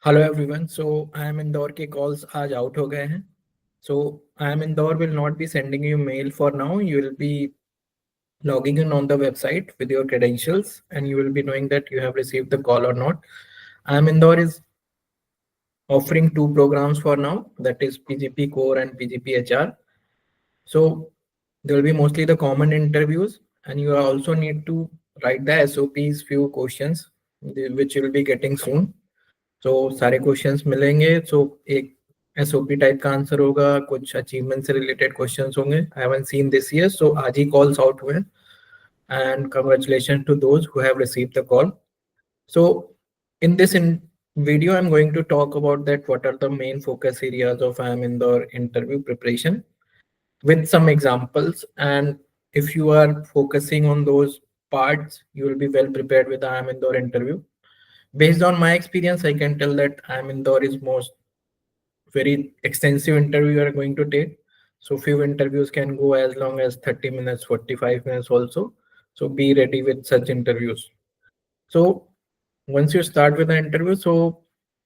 Hello everyone so I am Indore के calls आज out हो गए हैं so I am Indore will not be sending you mail for now you will be logging in on the website with your credentials and you will be knowing that you have received the call or not. I am Indore is offering two programs for now, that is PGP core and PGP HR. So there will be mostly the common interviews and you also need to write the SOPs few questions which you will be getting soon. तो सारे questions मिलेंगे सो एक SOP type का answer होगा, कुछ achievement से रिलेटेड questions होंगे. I haven't seen this year so आज ही कॉल्स आउट हुए and congratulation to those who have received the call. So in this video I'm going to talk about that what are the main focus areas of IIM Indore interview preparation with some examples, and if you are focusing on those parts you will be well prepared with the IIM Indore interview. Based on my experience, I can tell that IIM Indore is most very extensive interview you are going to take. So few interviews can go as long as 30 minutes, 45 minutes also. So be ready with such interviews. So once you start with the interview, so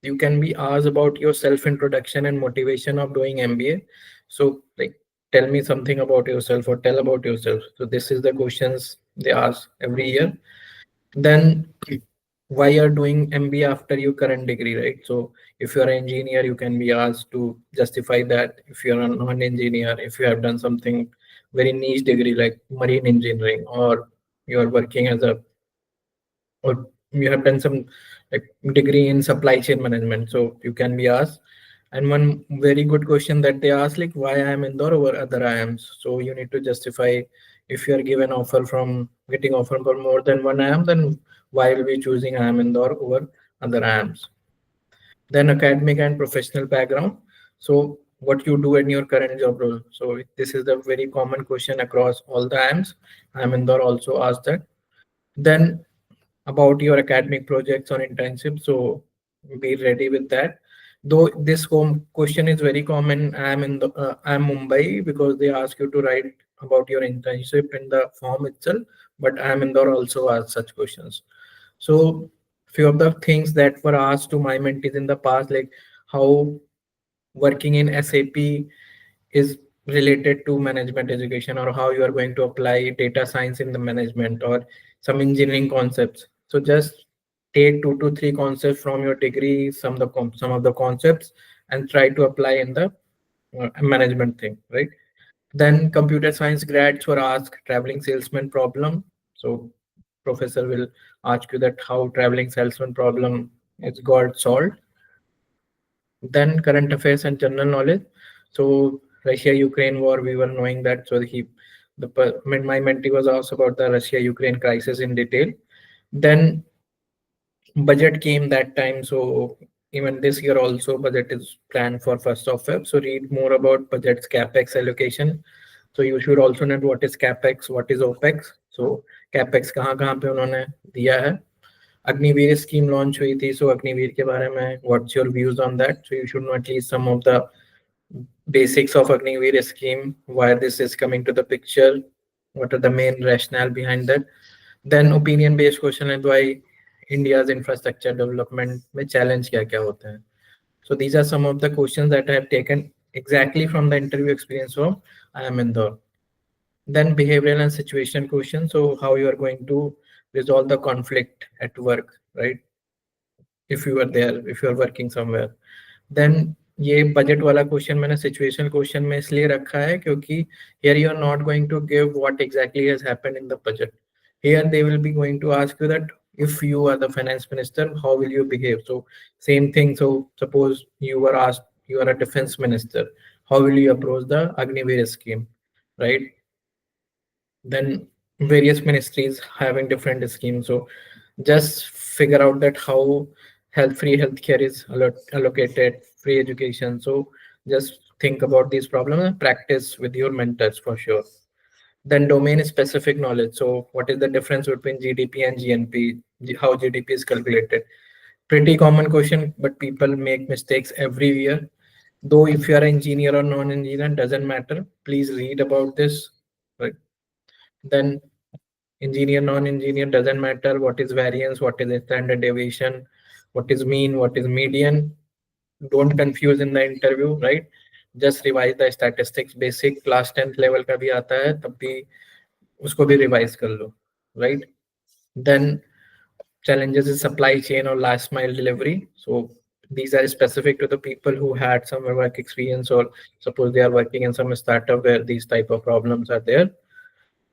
you can be asked about your self introduction and motivation of doing MBA. So like tell me something about yourself or tell about yourself. So this is the questions they ask every year. Then why you're doing MBA after your current degree, right? So if you're an engineer, you can be asked to justify that. If you're a non-engineer, if you have done something very niche degree like marine engineering, or you are working as a, or you have done some like degree in supply chain management, so you can be asked. And one very good question that they ask, like why I am Indore over other IIMs. So you need to justify if you are given offer from getting offer for more than one IIM, then why will be choosing IIM Indore over other IIMs. Then academic and professional background. So what you do in your current job role. So this is the very common question across all the IIMs. IIM Indore also asked that. Then about your academic projects or internships, so be ready with that. Though this home question is very common, I'm Mumbai, because they ask you to write about your internship in the form itself, but I'm Indore also ask such questions. So few of the things that were asked to my mentees in the past, like how working in SAP is related to management education, or how you are going to apply data science in the management, or some engineering concepts. So just take 2 to 3 concepts from your degree, some of the concepts, and try to apply in the management thing, right? Then computer science grads were asked traveling salesman problem. So professor will ask you that how traveling salesman problem is got solved. Then current affairs and general knowledge. So Russia-Ukraine war, we were knowing that. So my mentee was asked about the Russia-Ukraine crisis in detail. Then budget came that time. So even this year also budget is planned for 1st of Feb. So read more about budget's capex allocation. So you should also know what is capex, what is opex. So capex कहाँ पे उन्होंने दिया है. Agniveer scheme launch हुई थी, सो अग्निवीर के बारे में what's your views on that. So you should know at least some of the basics of Agniveer scheme, why this is coming to the picture, what are the main rationale behind that. Then opinion based question है why India's infrastructure development में challenge क्या क्या होते हैं. So these are some of the questions that I have taken exactly from the interview experience of IIM Indore. Then behavioral and situation question. So how you are going to resolve the conflict at work, right? If you are there, if you are working somewhere. Then ये budget वाला question मैंने situation question में इसलिए रखा है क्योंकि here you are not going to give what exactly has happened in the budget. Here they will be going to ask you that if you are the finance minister, how will you behave? So same thing. So suppose you were asked, you are a defense minister, how will you approach the Agniveer scheme, right? Then various ministries having different schemes. So just figure out that how free healthcare is allocated, free education. So just think about these problems and practice with your mentors for sure. Then domain specific knowledge. So what is the difference between GDP and GNP? How GDP is calculated? Pretty common question, but people make mistakes every year. Though if you are an engineer or non-engineer, doesn't matter. Please read about this, right? Then engineer, non-engineer, doesn't matter. What is variance? What is the standard deviation? what is mean, what is median. Don't confuse in the interview, right? Just revise the statistics basic, class 10th level का भी आता है, तब भी उसको भी revise कर लो, right? Then challenges is supply chain or last mile delivery. So these are specific to the people who had some work experience, or suppose they are working in some startup where these type of problems are there.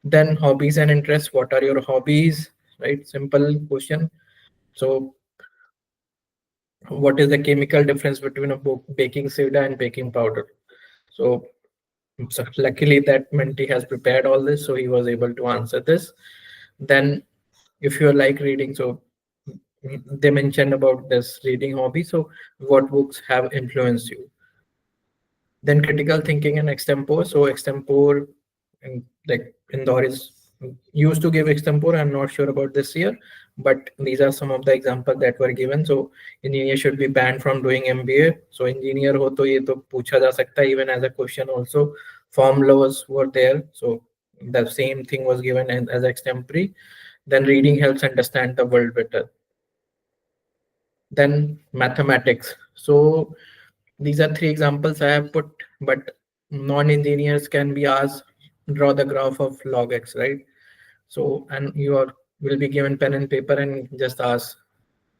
Then hobbies and interests. What are your hobbies? Right? Simple question. So what is the chemical difference between a baking soda and baking powder? So, luckily that Menti has prepared all this, so he was able to answer this. Then if you like reading, so they mentioned about this reading hobby. So what books have influenced you? Then critical thinking and extempore. So extempore, like Indore is used to give extempore. I'm not sure about this year, but these are some of the examples that were given. So engineer should be banned from doing MBA. So engineer ho to ye to pucha ja sakta hai, even as a question also. Form laws were there. So the same thing was given as extempore. Then reading helps understand the world better. Then mathematics. So these are three examples I have put, but non-engineers can be asked, draw the graph of log x, right? So, and you are will be given pen and paper and just ask,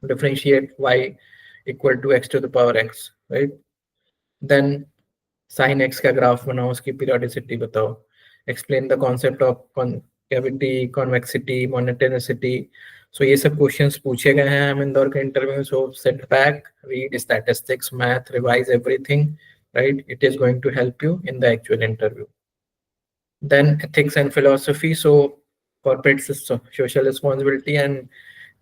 differentiate y equal to x to the power x, right? Then sin x का graph बनाओ, उसकी periodicity बताओ, explain the concept of concavity, convexity, monotonicity. So ये सब questions पूछे गए हैं हम इंदौर के interview. So sit back, read statistics, math, revise everything, right? It is going to help you in the actual interview. Then ethics and philosophy. So corporate social responsibility, and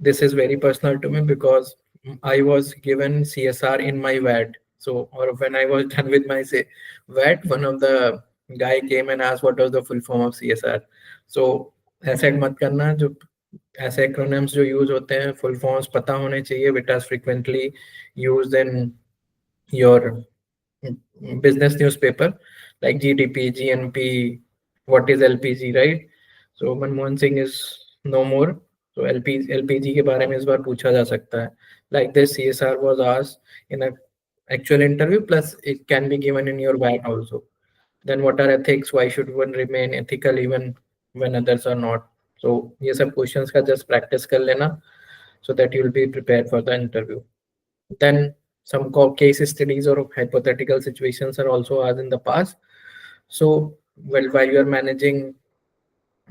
this is very personal to me because I was given CSR in my VAT. So, or when I was done with my say VAT, one of the guy came and asked what was the full form of CSR. So ऐसे मत करना, जो ऐसे acronyms जो use होते हैं full forms पता होने चाहिए, which are frequently used in your business newspaper like GDP, GNP, what is LPG, right? So Manmohan Singh is no more. So LPG के बारे में इस बार पूछा जा सकता है. Like this, CSR was asked in a actual interview, plus it can be given in your VAT also. Then what are ethics? Why should one remain ethical even when others are not? So ये सब questions का just practice कर लेना, so that you will be prepared for the interview. Then some case studies or hypothetical situations are also asked in the past. So, well, while you are managing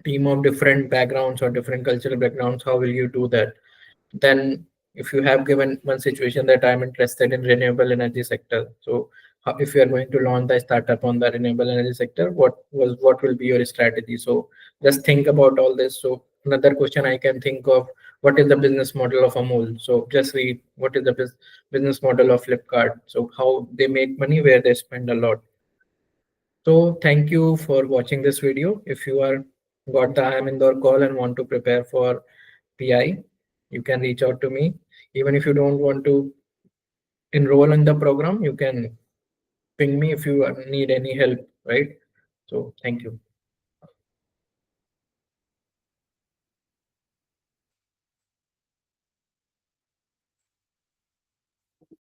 team of different backgrounds or different cultural backgrounds, how will you do that? Then if you have given one situation that I'm interested in renewable energy sector, so if you are going to launch the startup on the renewable energy sector, what will be your strategy? So just think about all this. So another question I can think of, what is the business model of Amul? So just read what is the business model of Flipkart. So how they make money, where they spend a lot. So thank you for watching this video. If you are got the IIM Indore call and want to prepare for PI, you can reach out to me. Even if you don't want to enroll in the program, you can ping me if you need any help, right? So thank you.